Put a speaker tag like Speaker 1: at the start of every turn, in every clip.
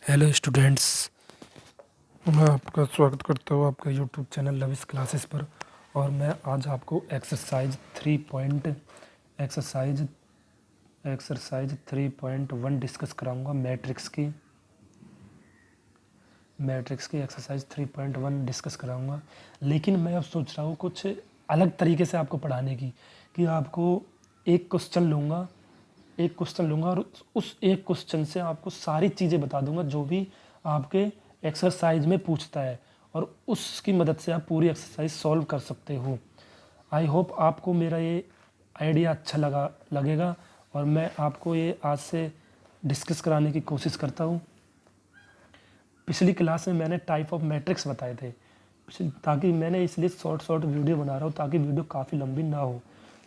Speaker 1: Hello students, मैं आपका स्वागत करता हूँ आपका यूट्यूब चैनल लविश क्लासेस पर। और मैं आज आपको एक्सरसाइज 3.1 डिस्कस कराऊंगा। मैट्रिक्स की एक्सरसाइज 3.1 डिस्कस कराऊंगा। लेकिन मैं अब सोच रहा हूँ कुछ अलग तरीके से आपको पढ़ाने की, कि आपको एक क्वेश्चन लूँगा और उस एक क्वेश्चन से आपको सारी चीज़ें बता दूंगा जो भी आपके एक्सरसाइज में पूछता है, और उसकी मदद से आप पूरी एक्सरसाइज सॉल्व कर सकते हो। आई होप आपको मेरा ये आइडिया अच्छा लगेगा, और मैं आपको ये आज से डिस्कस कराने की कोशिश करता हूँ। पिछली क्लास में मैंने टाइप ऑफ मैट्रिक्स बताए थे, ताकि मैंने इसलिए शॉर्ट वीडियो बना रहा हूँ ताकि वीडियो काफ़ी लंबी ना हो।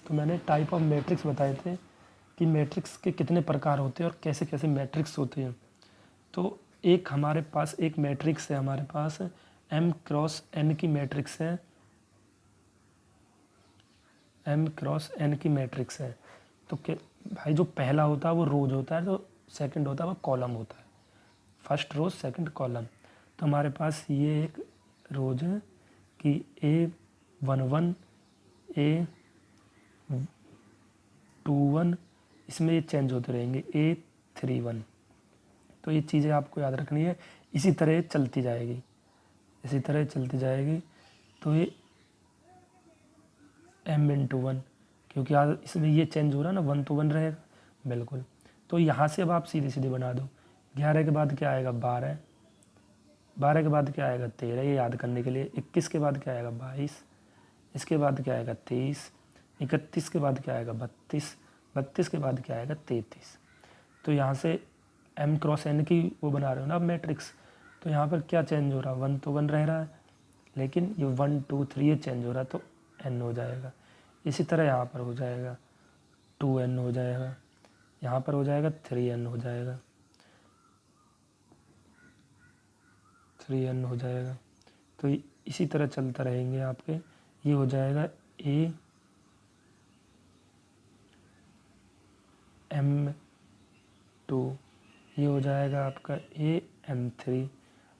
Speaker 1: तो मैंने टाइप ऑफ मैट्रिक्स बताए थे कि मैट्रिक्स के कितने प्रकार होते हैं और कैसे कैसे मैट्रिक्स होते हैं। तो एक हमारे पास एक मैट्रिक्स है, हमारे पास m क्रॉस n की मैट्रिक्स है। m क्रॉस n की मैट्रिक्स है। तो भाई जो पहला होता है वो रोज होता है, जो सेकंड होता है वो कॉलम होता है। फर्स्ट रोज सेकंड कॉलम। तो हमारे पास ये एक रोज है कि A11 A21, इसमें ये चेंज होते रहेंगे A31। तो ये चीज़ें आपको याद रखनी है। इसी तरह चलती जाएगी। तो ये m×1, क्योंकि आज इसमें ये चेंज हो रहा है ना, 1 तो 1 रहेगा बिल्कुल। तो यहाँ से अब आप सीधे सीधे बना दो। 11 के बाद क्या आएगा 12, 12 के बाद क्या आएगा 13, ये याद करने के लिए। 21 के बाद क्या आएगा 22, इसके बाद क्या आएगा 23, 31 के बाद क्या आएगा 32, 32 के बाद क्या आएगा 33। तो यहाँ से m क्रॉस n की वो बना रहे हो ना आप मैट्रिक्स। तो यहाँ पर क्या चेंज हो रहा है, 1 तो 1 रह रहा है, लेकिन ये 1 2 3 ये चेंज हो रहा है, तो n हो जाएगा। इसी तरह यहाँ पर हो जाएगा 2n हो जाएगा, यहाँ पर हो जाएगा 3n हो जाएगा, 3n हो जाएगा। तो इसी तरह चलता रहेंगे आपके। ये हो जाएगा AM2, ये हो जाएगा आपका AM3,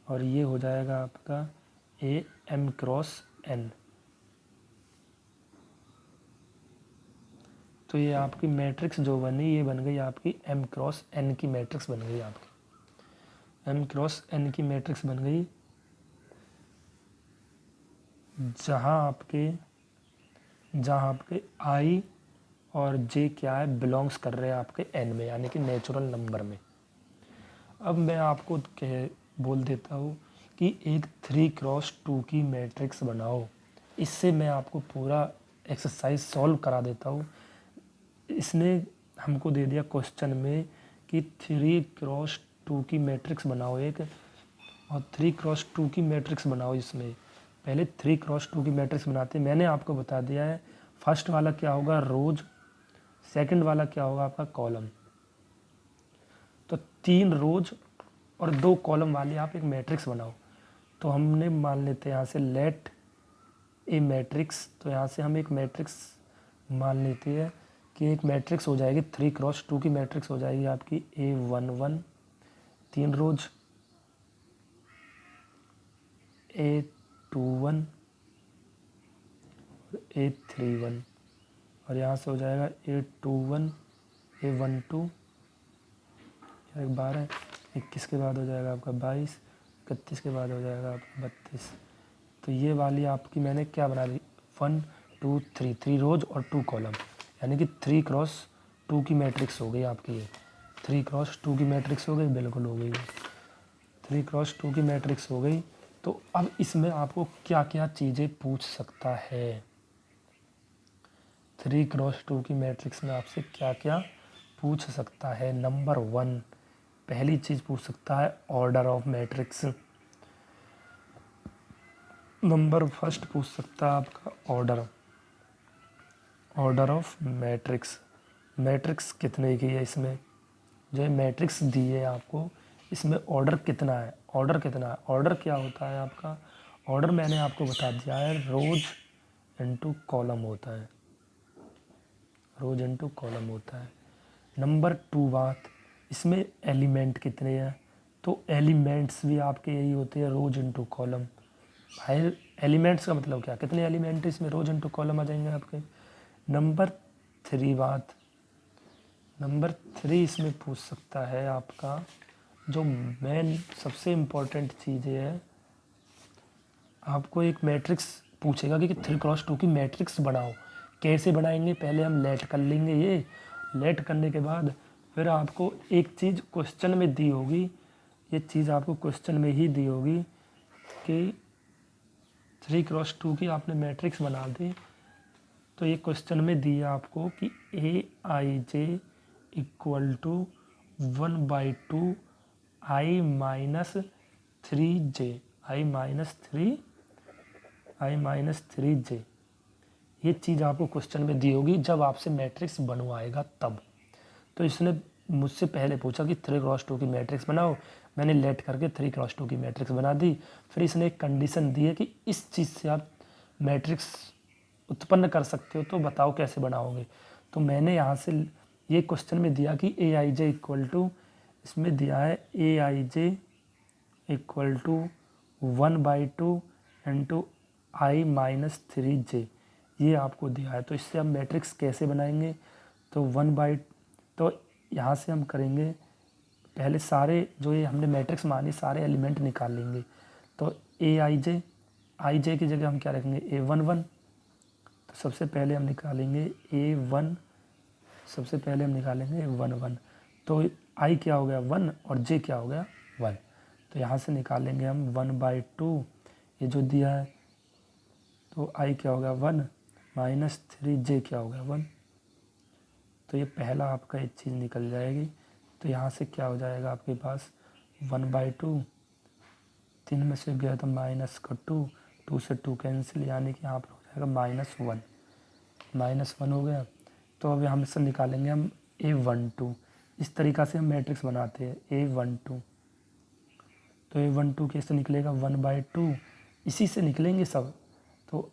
Speaker 1: और ये हो जाएगा आपका AM क्रॉस n। तो ये आपकी मैट्रिक्स जो बनी, ये बन गई आपकी m क्रॉस n की मैट्रिक्स बन गई आपकी। m क्रॉस n की मैट्रिक्स बन गई, जहाँ आपके i और j क्या है, बिलोंग्स कर रहे हैं आपके n में, यानी कि नेचुरल नंबर में। अब मैं आपको बोल देता हूँ कि एक 3×2 की मैट्रिक्स बनाओ। इससे मैं आपको पूरा एक्सरसाइज सॉल्व करा देता हूँ। इसने हमको दे दिया क्वेश्चन में कि 3×2 की मैट्रिक्स बनाओ एक, और 3×2 की मैट्रिक्स बनाओ। इसमें पहले 3×2 की मैट्रिक्स बनाते हैं। मैंने आपको बता दिया है फर्स्ट वाला क्या होगा रोज, सेकंड वाला क्या होगा आपका कॉलम। तो 3 रोज और 2 कॉलम वाले आप एक मैट्रिक्स बनाओ। तो हमने मान लेते हैं यहाँ से लेट ए मैट्रिक्स। तो यहाँ से हम एक मैट्रिक्स मान लेते हैं कि एक मैट्रिक्स हो जाएगी 3×2 की मैट्रिक्स हो जाएगी आपकी A11, 3 रोज, A21, A31, और यहाँ से हो जाएगा A21, A12, 12, 21 के बाद हो जाएगा आपका 22, 31 के बाद हो जाएगा आपका 32। तो ये वाली आपकी मैंने क्या बना ली, 1 2 3, 3 रोज और 2 कॉलम, यानी कि 3×2 की मैट्रिक्स हो गई आपकी। ये 3×2 की मैट्रिक्स हो गई, बिल्कुल हो गई। 3×2 की मैट्रिक्स हो गई। तो अब इसमें आपको क्या क्या चीज़ें पूछ सकता है। 3×2 की मैट्रिक्स में आपसे क्या क्या पूछ सकता है। नंबर 1, पहली चीज़ पूछ सकता है order of matrix. Number first पूछ सकता है आपका ऑर्डर ऑफ मैट्रिक्स। मैट्रिक्स कितने की है, इसमें जो मैट्रिक्स दी है आपको, इसमें ऑर्डर कितना है। ऑर्डर क्या होता है आपका, ऑर्डर मैंने आपको बता दिया है, रोज इनटू कॉलम होता है, रोज इनटू कॉलम होता है। नंबर 2 बात, इसमें एलिमेंट कितने हैं। तो एलिमेंट्स भी आपके यही होते हैं, रोज इनटू कॉलम। भाई एलिमेंट्स का मतलब क्या, कितने एलिमेंट इसमें रोज इनटू कॉलम आ जाएंगे आपके। नंबर 3 बात, नंबर 3 इसमें पूछ सकता है आपका, जो मेन सबसे इम्पोर्टेंट चीज़ है, आपको एक मैट्रिक्स पूछेगा कि 3x2 की मैट्रिक्स बनाओ। कैसे बनाएंगे, पहले हम लेट कर लेंगे। ये लेट करने के बाद फिर आपको एक चीज़ क्वेश्चन में दी होगी, ये चीज़ आपको क्वेश्चन में ही दी होगी कि 3x2 की आपने मैट्रिक्स बना दी। तो ये क्वेश्चन में दिया आपको कि AIJ equal to 1/2 I-3J, I-3J, ये चीज़ आपको क्वेश्चन में दी होगी जब आपसे मैट्रिक्स बनवाएगा तब। तो इसने मुझसे पहले पूछा कि 3x2 की मैट्रिक्स बनाओ, मैंने लेट करके 3x2 की मैट्रिक्स बना दी। फिर इसने एक कंडीशन दी है कि इस चीज़ से आप मैट्रिक्स उत्पन्न कर सकते हो, तो बताओ कैसे बनाओगे। तो मैंने यहाँ से ये क्वेश्चन में दिया कि AIJ इक्वल टू, इसमें दिया है AIJ equal to 1/2 into I-3J, ये आपको दिया है। तो इससे हम मैट्रिक्स कैसे बनाएंगे, तो यहाँ से हम करेंगे, पहले सारे जो ये हमने मैट्रिक्स मानी सारे एलिमेंट निकाल लेंगे। तो AIJ, IJ की जगह हम क्या रखेंगे, A11। तो सबसे पहले हम निकालेंगे A1, सबसे पहले हम निकालेंगे 1 तो I क्या हो गया 1 और J क्या हो गया 1। तो यहाँ से निकालेंगे हम 1/2, ये जो दिया है, तो I क्या हो गया 1 माइनस 3J क्या हो गया 1। तो ये पहला आपका एक चीज़ निकल जाएगी। तो यहाँ से क्या हो जाएगा आपके पास 1/2, 3 में से गया तो माइनस का 2, 2 से 2 कैंसिल, यानी कि यहाँ पर हो जाएगा -1, -1 हो गया। तो अब हम इससे निकालेंगे हम A12। इस तरीक़ा से हम मैट्रिक्स बनाते हैं A12। तो A12 कैसे निकलेगा 1/2, इसी से निकलेंगे सब। तो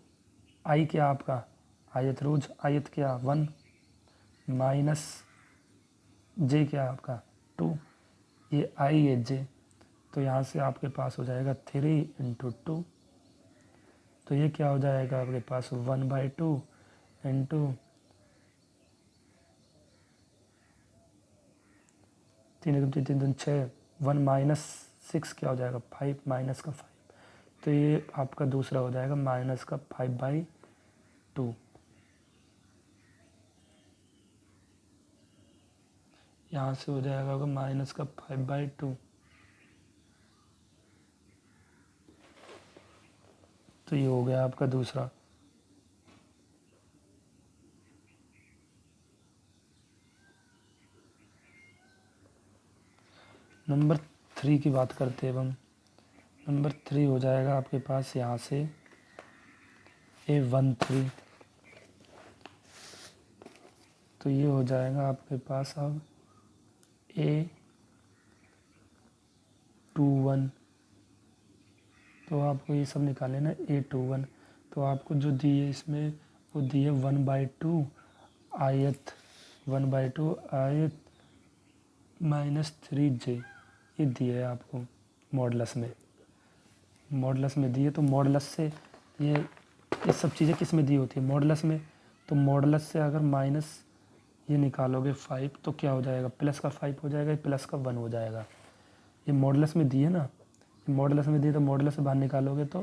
Speaker 1: I क्या आपका आयत रोज, आयत क्या 1 माइनस J क्या आपका 2, ये I है J। तो यहाँ से आपके पास हो जाएगा 3 × 2। तो ये क्या हो जाएगा आपके पास 1/2 इंटू 3 × 3 = 6, 1 माइनस 6 क्या हो जाएगा 5, माइनस का 5। तो ये आपका दूसरा हो जाएगा माइनस का 5/2। यहाँ से हो जाएगा होगा माइनस का 5/2। तो ये हो गया आपका दूसरा। नंबर 3 की बात करते हैं अब हम। नंबर 3 हो जाएगा आपके पास यहाँ से A13। तो ये हो जाएगा आपके पास अब A21। तो आपको ये सब निकाले ना A21। तो आपको जो दी है इसमें वो दी है 1/2 आयत, 1/2 आयत -3J, ये दिए है आपको मॉडलस में, मॉडलस में दिए। तो मॉडलस से ये सब चीज़ें किस में दी होती है मॉडलस में। तो मॉडलस से अगर माइनस ये निकालोगे 5 तो क्या हो जाएगा, प्लस का 5 हो जाएगा, प्लस का 1 हो जाएगा। ये मॉडलस में दिए ना, मॉडलस में दिए तो मॉडलस से बाहर निकालोगे तो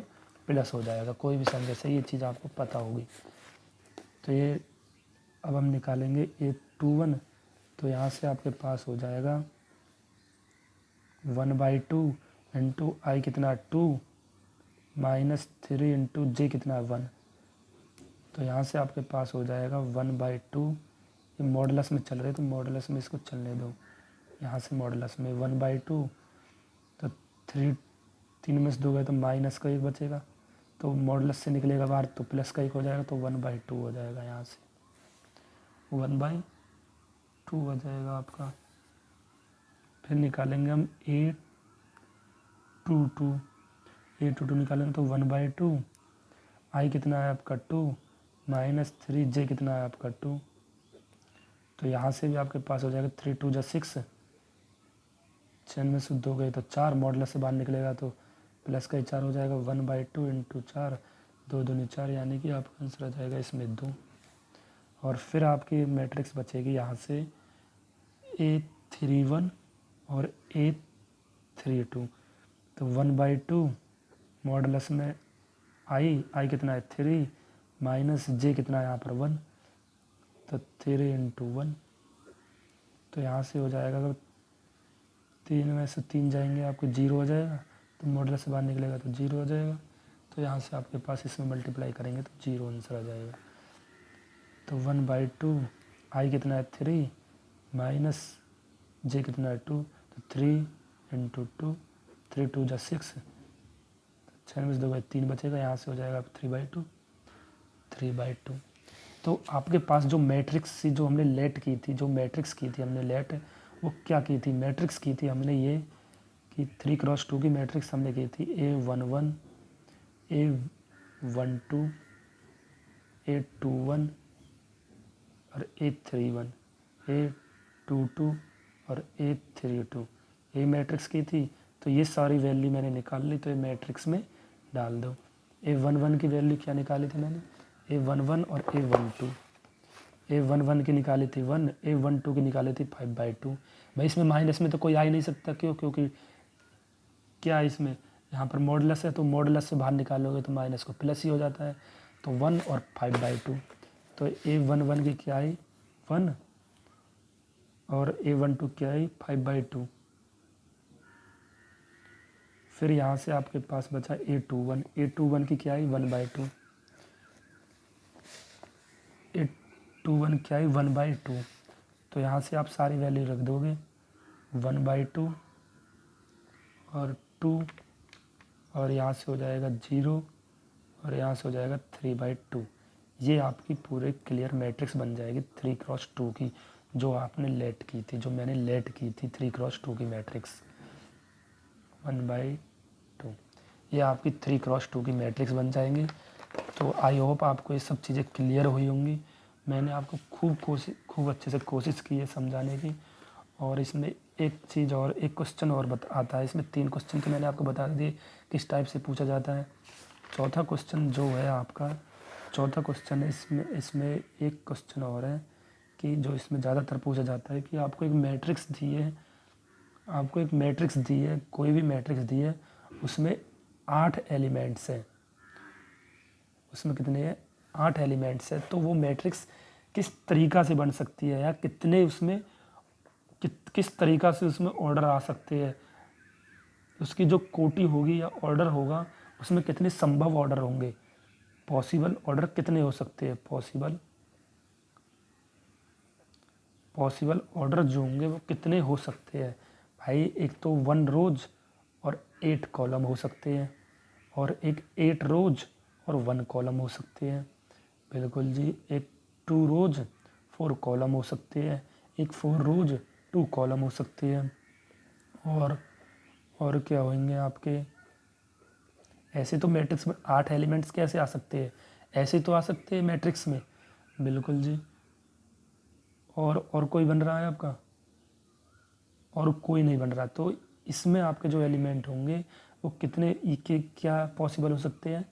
Speaker 1: प्लस हो जाएगा, कोई भी संख्या से, ये चीज़ आपको पता होगी। तो ये अब हम निकालेंगे A21। तो यहाँ से आपके पास हो जाएगा 1/2 इंटू I कितना 2 -3 इंटू J कितना 1। तो यहाँ से आपके पास हो जाएगा 1/2, ये मॉडलस में चल रहे तो मॉडलस में इसको चलने दो। यहाँ से मॉडलस में 1/2, तो 3 में से 2 गए तो माइनस का 1 बचेगा, तो मॉडलस से निकलेगा बाहर तो प्लस का 1 हो जाएगा, तो 1/2 हो जाएगा। यहाँ से 1/2 हो जाएगा आपका। फिर निकालेंगे हम A22 निकालेंगे तो 1/2 I कितना है आपका 2 -3J कितना है आपका 2। तो यहाँ से भी आपके पास हो जाएगा 3 × 2 = 6, चैन में से 2 गए तो 4, मॉडुलस से बाहर निकलेगा तो प्लस का ही 4 हो जाएगा, 1/2 इंटू 4, 2 दूनी 4, यानी कि आपका आंसर आ जाएगा इसमें 2। और फिर आपकी मैट्रिक्स बचेगी यहाँ से A31 और A32, तो 1/2 मॉडुलस में आई कितना है 3 माइनस जे कितना है यहाँ पर 1, तो 3 इंटू 1, तो यहाँ से हो जाएगा, अगर 3 में से 3 जाएंगे आपको 0 हो जाएगा, तो मॉडुलस से बाहर निकलेगा तो 0 हो जाएगा, तो यहाँ से आपके पास इसमें मल्टीप्लाई करेंगे तो 0 आंसर आ जाएगा। तो 1/2 आई कितना है 3 माइनस जे कितना है 2, तो 3 इंटू 2, 3 2 जा 6, 6 में से 2 3 बचेगा, यहाँ से हो जाएगा 3/2। तो आपके पास जो मैट्रिक्स जो हमने लेट की थी, जो मैट्रिक्स की थी हमने लेट, वो क्या की थी, मैट्रिक्स की थी हमने ये कि 3x2 की मैट्रिक्स हमने की थी A11 A12 A21 और A31 A22 और A32, ये मैट्रिक्स की थी। तो ये सारी वैल्यू मैंने निकाल ली, तो ये मैट्रिक्स में डाल दो। A11 की वैल्यू क्या निकाली थी मैंने, A11 और A12, A11 की निकाली थी 1, A12 की निकाली थी 5/2। भाई इसमें माइनस में तो कोई आ ही नहीं सकता, क्यों, क्योंकि क्या है इसमें यहाँ पर मॉडुलस है, तो मॉडुलस से बाहर निकालोगे तो माइनस को प्लस ही हो जाता है, तो 1 और 5/2, तो A11 की क्या आई 1 और A12 क्या आई 5/2। फिर यहाँ से आपके पास बचा A21 की क्या आई 1/2, A21 क्या आई 1/2, तो यहाँ से आप सारी वैल्यू रख दोगे 1/2 और 2, और यहाँ से हो जाएगा 0 और यहाँ से हो जाएगा 3/2। ये आपकी पूरे क्लियर मैट्रिक्स बन जाएगी 3x2 की, जो आपने लेट की थी, जो मैंने लेट की थी 3x2 की मैट्रिक्स 1/2, ये आपकी 3x2 की मैट्रिक्स बन जाएंगी। तो आई होप आपको ये सब चीज़ें क्लियर हुई होंगी। मैंने आपको खूब अच्छे से कोशिश की है समझाने की। और इसमें एक चीज़ और, एक क्वेश्चन और आता है, इसमें 3 क्वेश्चन तो मैंने आपको बता दिए किस टाइप से पूछा जाता है। चौथा क्वेश्चन जो है आपका, चौथा क्वेश्चन है इसमें एक क्वेश्चन और है कि जो इसमें ज़्यादातर पूछा जाता है कि आपको एक मैट्रिक्स दी है, आपको एक मैट्रिक्स दी है, कोई भी मैट्रिक्स दी है, उसमें 8 एलिमेंट्स हैं, उसमें कितने हैं 8 एलिमेंट्स है, तो वो मैट्रिक्स किस तरीक़ा से बन सकती है, या कितने उसमें किस तरीक़ा से उसमें ऑर्डर आ सकते हैं, उसकी जो कोटि होगी या ऑर्डर होगा उसमें कितने संभव ऑर्डर होंगे, पॉसिबल ऑर्डर कितने हो सकते हैं, पॉसिबल ऑर्डर जो होंगे वो कितने हो सकते हैं। भाई एक तो 1 रोज और 8 कॉलम हो सकते हैं, और एक 8 रोज और 1 कॉलम हो सकते हैं। बिल्कुल जी, एक 2 रोज 4 कॉलम हो सकते हैं, एक 4 रोज 2 कॉलम हो सकते हैं। और क्या होंगे आपके, ऐसे तो मैट्रिक्स में 8 एलिमेंट्स कैसे आ सकते हैं, ऐसे तो आ सकते हैं मैट्रिक्स में। बिल्कुल जी, और कोई बन रहा है आपका, और कोई नहीं बन रहा, तो इसमें आपके जो एलिमेंट होंगे वो कितने के क्या पॉसिबल हो सकते हैं।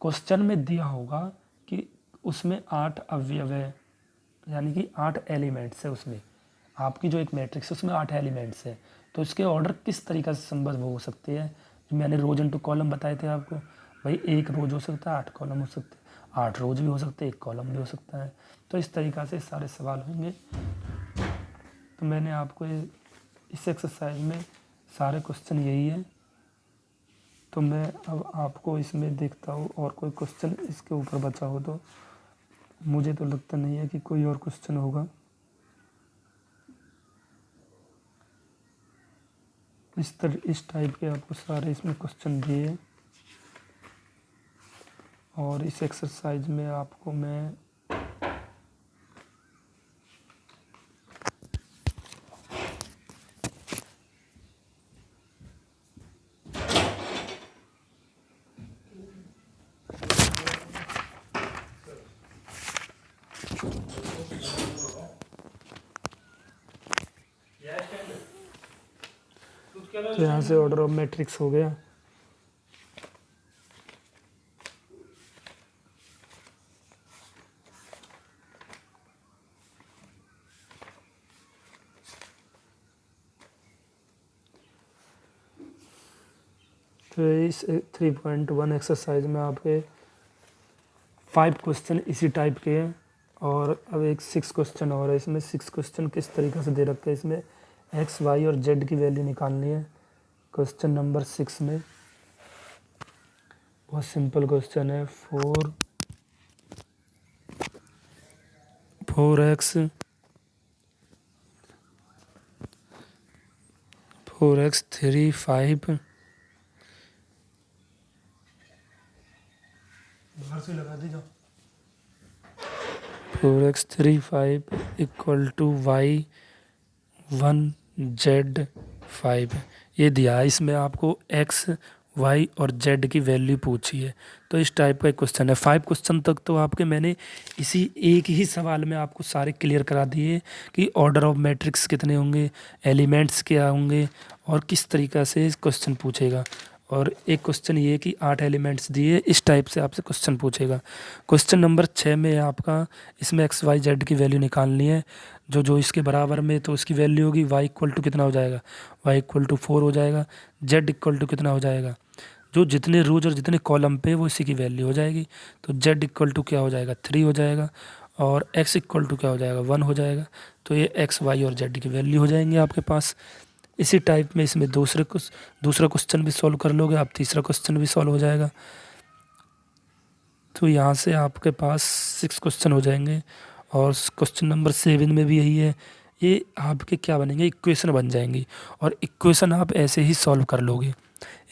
Speaker 1: क्वेश्चन में दिया होगा कि उसमें 8 अवयव है, यानी कि 8 एलिमेंट्स है उसमें, आपकी जो एक मैट्रिक्स है उसमें 8 एलिमेंट्स है, तो इसके ऑर्डर किस तरीक़ा से संभव हो सकते हैं। मैंने रोज इंटू कॉलम बताए थे आपको, भाई एक रोज हो सकता है 8 कॉलम हो सकते हैं, 8 रोज भी हो सकते हैं, 1 कॉलम भी हो सकता है। तो इस तरीक़ा से सारे सवाल होंगे। तो मैंने आपको इस एक्सरसाइज में सारे क्वेश्चन यही है। तो मैं अब आपको इसमें देखता हूँ और कोई क्वेश्चन इसके ऊपर बचा हो, तो मुझे तो लगता नहीं है कि कोई और क्वेश्चन होगा। इस टाइप के आपको सारे इसमें क्वेश्चन दिए, और इस एक्सरसाइज में आपको मैं तो यहाँ से ऑर्डर ऑफ मैट्रिक्स हो गया। तो इस 3.1 एक्सरसाइज में आपके 5 क्वेश्चन इसी टाइप के हैं और अब एक 6 क्वेश्चन और है। इसमें 6 क्वेश्चन किस तरीके से दे रखे हैं, इसमें एक्स वाई और जेड की वैल्यू निकालनी है। क्वेश्चन नंबर 6 में बहुत सिंपल क्वेश्चन है। 4x 3 5 से लगा दीजिए 4x 3 5 equal to Y 1 Z 5 ये दिया है। इसमें आपको एक्स वाई और जेड की वैल्यू पूछी है। तो इस टाइप का एक क्वेश्चन है। 5 क्वेश्चन तक तो आपके मैंने इसी एक ही सवाल में आपको सारे क्लियर करा दिए कि ऑर्डर ऑफ मैट्रिक्स कितने होंगे, एलिमेंट्स क्या होंगे और किस तरीक़ा से क्वेश्चन पूछेगा। और एक क्वेश्चन ये कि 8 एलिमेंट्स दिए, इस टाइप से आपसे क्वेश्चन पूछेगा। क्वेश्चन नंबर 6 में आपका इसमें एक्स वाई जेड की वैल्यू निकालनी है। जो इसके बराबर में तो उसकी वैल्यू होगी वाई इक्वल टू कितना हो जाएगा, वाई इक्वल टू 4 हो जाएगा। जेड इक्वल टू कितना हो जाएगा, जो जितने रोज और जितने कॉलम पे वो इसी की वैल्यू हो जाएगी। तो जेड इक्वल टू क्या हो जाएगा, 3 हो जाएगा। और एक्स इक्वल टू क्या हो जाएगा, 1 हो जाएगा। तो ये एक्स वाई और जेड की वैल्यू हो जाएंगे आपके पास। इसी टाइप में इसमें दूसरा क्वेश्चन भी सॉल्व कर लोगे आप, तीसरा क्वेश्चन भी सॉल्व हो जाएगा। तो यहाँ से आपके पास 6 क्वेश्चन हो जाएंगे। और क्वेश्चन नंबर 7 में भी यही है। ये आपके क्या बनेंगे, इक्वेशन बन जाएंगी और इक्वेशन आप ऐसे ही सॉल्व कर लोगे,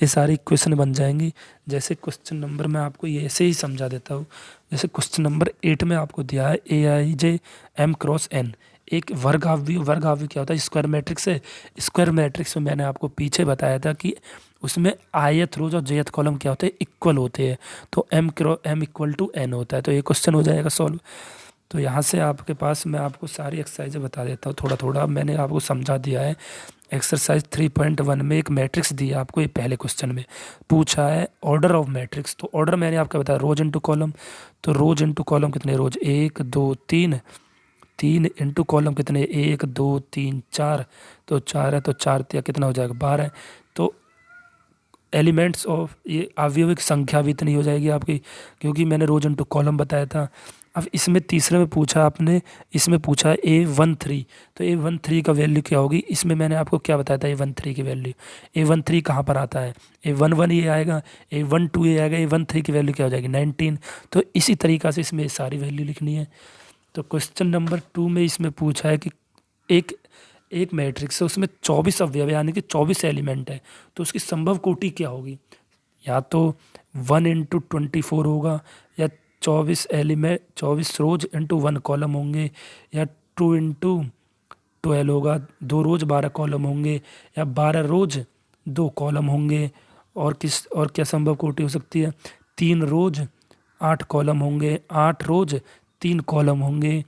Speaker 1: ये सारी इक्वेशन बन जाएंगी। जैसे क्वेश्चन नंबर मैं आपको ये ऐसे ही समझा देता हूँ। जैसे क्वेश्चन नंबर 8 में आपको दिया है AIJ M क्रॉस N एक वर्गाव्य क्या होता है, स्क्वायर मैट्रिक्स है। स्क्वायर मैट्रिक्स में मैंने आपको पीछे बताया था कि उसमें ith रोज और jth कॉलम क्या होते हैं, इक्वल होते हैं। तो M इक्वल टू N होता है। तो ये क्वेश्चन हो जाएगा सॉल्व। तो यहाँ से आपके पास मैं आपको सारी एक्सरसाइजें बता देता हूँ थोड़ा थोड़ा, मैंने आपको समझा दिया है। एक्सरसाइज 3.1 में एक मैट्रिक्स दिया आपको, ये पहले क्वेश्चन में पूछा है ऑर्डर ऑफ मैट्रिक्स। तो ऑर्डर मैंने आपका बताया रोज इंटू कॉलम। तो रोज इंटू कॉलम कितने, रोज 1 2 3, 3 इंटू कॉलम कितने, 1 2 3 4। तो 4 है तो 4 तिया कितना हो जाएगा, 12। तो एलिमेंट्स ऑफ ये अवयव की संख्या भी इतनी हो जाएगी आपकी, क्योंकि मैंने रोज इंटू कॉलम बताया था। अब इसमें तीसरे में पूछा आपने, इसमें पूछा A13। तो A13 का वैल्यू क्या होगी, इसमें मैंने आपको क्या बताया था A13 की वैल्यू। A13 कहाँ पर आता है, A11 ये आएगा, A12 ये आएगा, A13 की वैल्यू क्या हो जाएगी 19। तो इसी तरीक़ा से इसमें सारी वैल्यू लिखनी है। तो क्वेश्चन नंबर 2 में इसमें पूछा है कि एक मैट्रिक्स है, उसमें 24 अवयव यानी कि 24 एलिमेंट है। तो उसकी संभव कोटि क्या होगी, या तो 1 इंटू 24 होगा, या 24 रोज इंटू 1 कॉलम होंगे, या 2 इंटू 12 होगा, 2 रोज 12 कॉलम होंगे, या 12 रोज 2 कॉलम होंगे। और क्या संभव कोटि हो सकती है, 3 रोज 8 कॉलम होंगे, 8 रोज 3 कॉलम होंगे।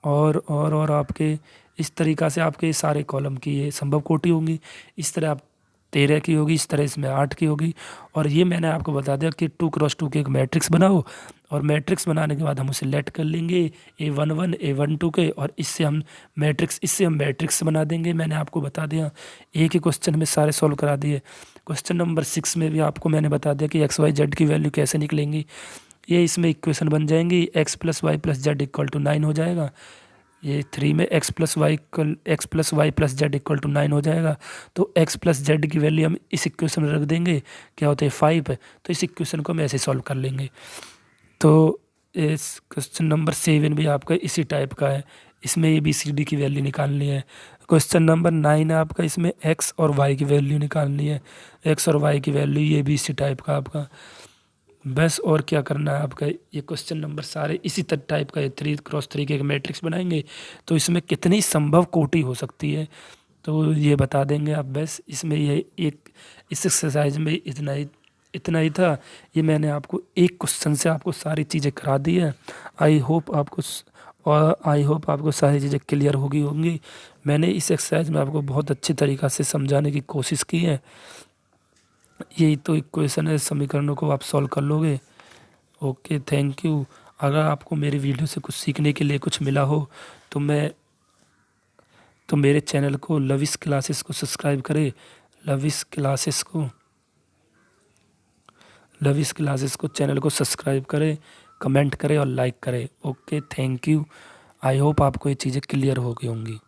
Speaker 1: और आपके इस तरीक़ा से आपके सारे कॉलम की ये संभव कोटि होंगी। इस तरह आप 13 की होगी, इस तरह इसमें 8 की होगी। और ये मैंने आपको बता दिया कि 2 क्रॉस 2 के एक मैट्रिक्स बनाओ, और मैट्रिक्स बनाने के बाद हम उसे लेट कर लेंगे A11 A12 के, और इससे हम मैट्रिक्स बना देंगे। मैंने आपको बता दिया, एक ही क्वेश्चन में सारे सॉल्व करा दिए। क्वेश्चन नंबर 6 में भी आपको मैंने बता दिया कि एक्स वाई जेड की वैल्यू कैसे निकलेंगी। ये इसमें इक्वेशन बन जाएंगी, x plus y plus z equal to 9 हो जाएगा। ये 3 में x plus y plus z equal to 9 हो जाएगा। तो एक्स प्लस जेड की वैल्यू हम इस इक्वेशन में रख देंगे, क्या होता है 5। तो इस इक्वेशन को हम ऐसे सॉल्व कर लेंगे। तो इस क्वेश्चन नंबर 7 भी आपका इसी टाइप का है, इसमें ABCD की वैल्यू निकालनी है। क्वेश्चन नंबर 9 है आपका, इसमें एक्स और वाई की वैल्यू निकालनी है। एक्स और वाई की वैल्यू ये भी इसी टाइप का आपका, बस और क्या करना है आपका। ये क्वेश्चन नंबर सारे इसी टाइप का, 3 क्रॉस 3 के एक मैट्रिक्स बनाएंगे। तो इसमें कितनी संभव कोटि हो सकती है तो ये बता देंगे आप। बस इसमें ये एक इस एक्सरसाइज में इतना ही था। ये मैंने आपको एक क्वेश्चन से आपको सारी चीज़ें करा दी है। आई होप आपको और आई होप आपको सारी चीज़ें क्लियर होंगी। मैंने इस एक्सरसाइज में आपको बहुत अच्छी तरीक़ा से समझाने की कोशिश की है। यही तो इक्वेशन है, समीकरणों को आप सॉल्व कर लोगे। Okay, thank you. अगर आपको मेरी वीडियो से कुछ सीखने के लिए कुछ मिला हो तो मेरे चैनल को लविश क्लासेस को सब्सक्राइब करें। लविश क्लासेस को चैनल को सब्सक्राइब करें, कमेंट करें और लाइक करें। Okay, thank you. I hope आपको ये चीज़ें क्लियर हो गई होंगी।